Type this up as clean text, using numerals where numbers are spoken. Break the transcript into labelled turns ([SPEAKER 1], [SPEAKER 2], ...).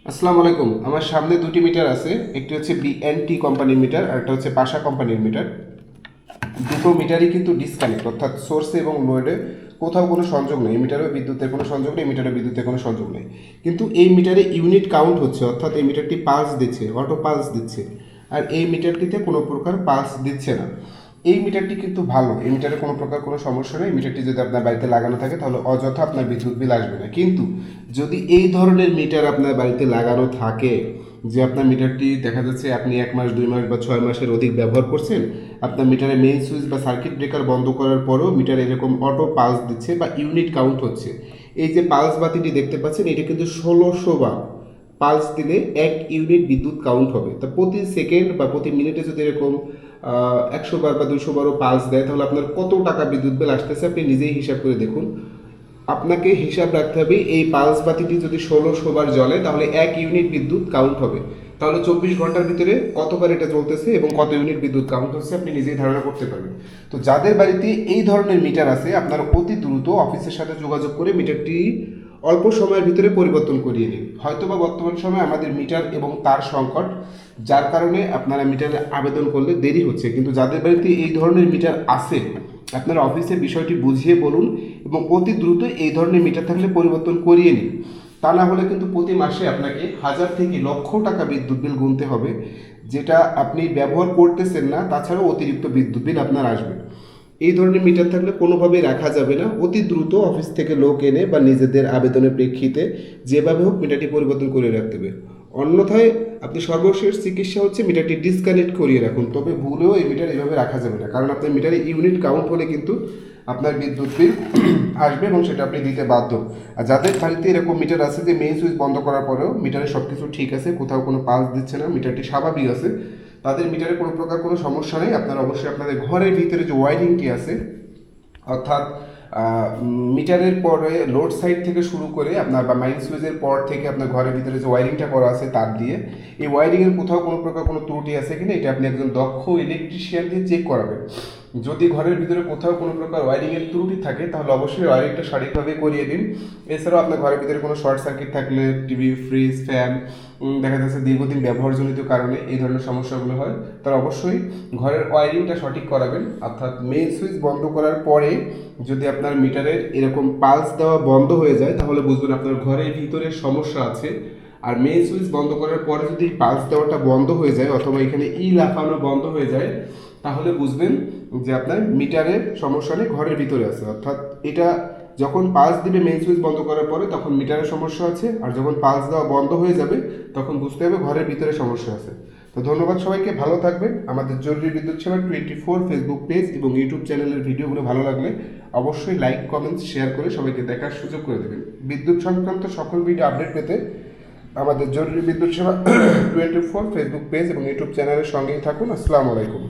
[SPEAKER 1] আসসালামু আলাইকুম। আমার সামনে দুটি মিটার আছে, একটি হচ্ছে বিএনটি কোম্পানির মিটার আর একটা হচ্ছে পাশা কোম্পানির মিটার। দুটো মিটারই কিন্তু ডিসকানেক্ট, অর্থাৎ সোর্সে এবং লোডে কোথাও কোনো সংযোগ নেই। মিটারেও বিদ্যুতের কোনো সংযোগ নেই, মিটারে বিদ্যুতের কোনো সংযোগ নেই, কিন্তু এই মিটারে ইউনিট কাউন্ট হচ্ছে, অর্থাৎ এই মিটারটি পালস দিচ্ছে, অটো পালস দিচ্ছে। আর এই মিটারটিতে কোনো প্রকার পালস দিচ্ছে না। এই মিটারটি কিন্তু ভালো, এই মিটারে কোনো প্রকার কোনো সমস্যা নেই। মিটারটি যদি আপনার বাড়িতে লাগানো থাকে তাহলে অযথা আপনার বিদ্যুৎ বিল আসবে না। কিন্তু যদি এই ধরনের মিটার আপনার বাড়িতে লাগানো থাকে, যে আপনার মিটারটি দেখা যাচ্ছে আপনি 1 মাস 2 মাস বা 6 মাসের অধিক ব্যবহার করছেন, আপনার মিটারে মেইন সুইচ বা সার্কিট ব্রেকার বন্ধ করার পরেও মিটারে এরকম অটো পালস দিচ্ছে বা ইউনিট কাউন্ট হচ্ছে। এই যে পালস বাতিটি দেখতে পাচ্ছেন, এটা কিন্তু 1600 বার পালস দিলে 1 ইউনিট বিদ্যুৎ কাউন্ট হবে। তা প্রতি সেকেন্ড বা প্রতি মিনিটে যদি এরকম 100 বার বা 200 বারও পালস দেয়, তাহলে আপনার কত টাকা বিদ্যুৎ বিল আসতেছে আপনি নিজেই হিসাব করে দেখুন। আপনাকে হিসাব রাখতে হবে, এই পালস বাতিটি যদি 1600 বার জ্বলে তাহলে 1 ইউনিট বিদ্যুৎ কাউন্ট হবে। তাহলে 24 ঘন্টার ভিতরে কতবার এটা জ্বলতেছে এবং কত ইউনিট বিদ্যুৎ কাউন্ট হচ্ছে আপনি নিজেই ধারণা করতে পারবেন। তো যাদের বাড়িতে এই ধরনের মিটার আছে, আপনারা অতি দ্রুত অফিসের সাথে যোগাযোগ করে মিটারটি অল্প সময়ের ভিতরে পরিবর্তন করিয়ে নিন। হয়তোবা বর্তমান সময়ে আমাদের মিটার এবং তার সংকট, যার কারণে আপনারা মিটারে আবেদন করলে দেরি হচ্ছে। কিন্তু যাদের বাড়িতে এই ধরনের মিটার আছে, আপনারা অফিসে বিষয়টি বুঝিয়ে বলুন এবং অতি দ্রুত এই ধরনের মিটার থাকলে পরিবর্তন করিয়ে নিন। তা না হলে কিন্তু প্রতি মাসে আপনাকে 1000 থেকে লক্ষ টাকা বিদ্যুৎ বিল গুনতে হবে, যেটা আপনি ব্যবহার করতেছেন না। তাছাড়াও অতিরিক্ত বিদ্যুৎ বিল আপনার আসবে। এই ধরনের মিটার থাকলে কোনোভাবেই রাখা যাবে না। অতি দ্রুত অফিস থেকে লোক এনে বা নিজেদের আবেদনের প্রেক্ষিতে যেভাবে হোক মিটারটি পরিবর্তন করে রাখতে হবে। অন্যথায় আপনি সর্বশেষ চিকিৎসা হচ্ছে মিটারটি ডিসকানেক্ট করিয়ে রাখুন। তবে ভুলেও এই মিটার এইভাবে রাখা যাবে না, কারণ আপনার মিটারে ইউনিট কাউন্ট হলে কিন্তু আপনার বিদ্যুৎ বিল আসবে এবং সেটা আপনি দিতে বাধ্য। আর যাদের বাড়িতে এরকম মিটার আছে যে মেইন সুইচ বন্ধ করার পরেও মিটারে সব কিছু ঠিক আছে, কোথাও কোনো পালস দিচ্ছে না, মিটারটি স্বাভাবিক আছে, তাদের মিটারে কোনো প্রকার কোনো সমস্যা নেই। আপনারা অবশ্যই আপনাদের ঘরের ভিতরে যে ওয়ারিংটি আছে, অর্থাৎ মিটারের পরে লোড সাইড থেকে শুরু করে আপনার বা মাইন সুইচের পর থেকে আপনার ঘরের ভিতরে যে ওয়ারিংটা করা আছে তার দিয়ে, এই ওয়ারিংয়ের কোথাও কোনো প্রকার কোনো ত্রুটি আছে কিনা এটা আপনি একজন দক্ষ ইলেকট্রিশিয়ান দিয়ে চেক করাবেন। যদি ঘরের ভিতরে কোথাও কোনো প্রকার ওয়ারিংয়ের ত্রুটি থাকে তাহলে অবশ্যই ওয়ারিংটা সঠিকভাবে করিয়ে দিন। এছাড়াও আপনার ঘরের ভিতরে কোনো শর্ট সার্কিট থাকলে, টিভি, ফ্রিজ, ফ্যান দেখা যাচ্ছে দীর্ঘদিন ব্যবহারজনিত কারণে এই ধরনের সমস্যাগুলো হয়, তারা অবশ্যই ঘরের ওয়ারিংটা সঠিক করাবেন। অর্থাৎ মেইন সুইচ বন্ধ করার পরে যদি আপনার মিটারের এরকম পালস দেওয়া বন্ধ হয়ে যায় তাহলে বুঝবেন আপনার ঘরের ভিতরে সমস্যা আছে। আর মেইন সুইচ বন্ধ করার পরে যদি পালস দেওয়াটা বন্ধ হয়ে যায় অথবা এখানে লাফানো বন্ধ হয়ে যায়, তাহলে বুঝবেন যে আপনার মিটারের সমস্যা নেই, ঘরের ভিতরে আছে। অর্থাৎ এটা যখন পালস দিবে মেইন সুইচ বন্ধ করার পরে তখন মিটারের সমস্যা আছে, আর যখন পালস দেওয়া বন্ধ হয়ে যাবে তখন বুঝতে হবে ঘরের ভিতরে সমস্যা আছে। তো ধন্যবাদ সবাইকে, ভালো থাকবেন। আমাদের জরুরি বিদ্যুৎ সেবা 24 ফেসবুক পেজ এবং ইউটিউব চ্যানেলের ভিডিওগুলো ভালো লাগলে অবশ্যই লাইক, কমেন্টস, শেয়ার করে সবাইকে দেখার সুযোগ করে দেবেন। বিদ্যুৎ সংক্রান্ত সকল ভিডিও আপডেট পেতে আমাদের জরুরি বিদ্যুৎ সেবা 24 ফেসবুক পেজ এবং ইউটিউব চ্যানেলের সঙ্গেই থাকুন। আসসালামু আলাইকুম।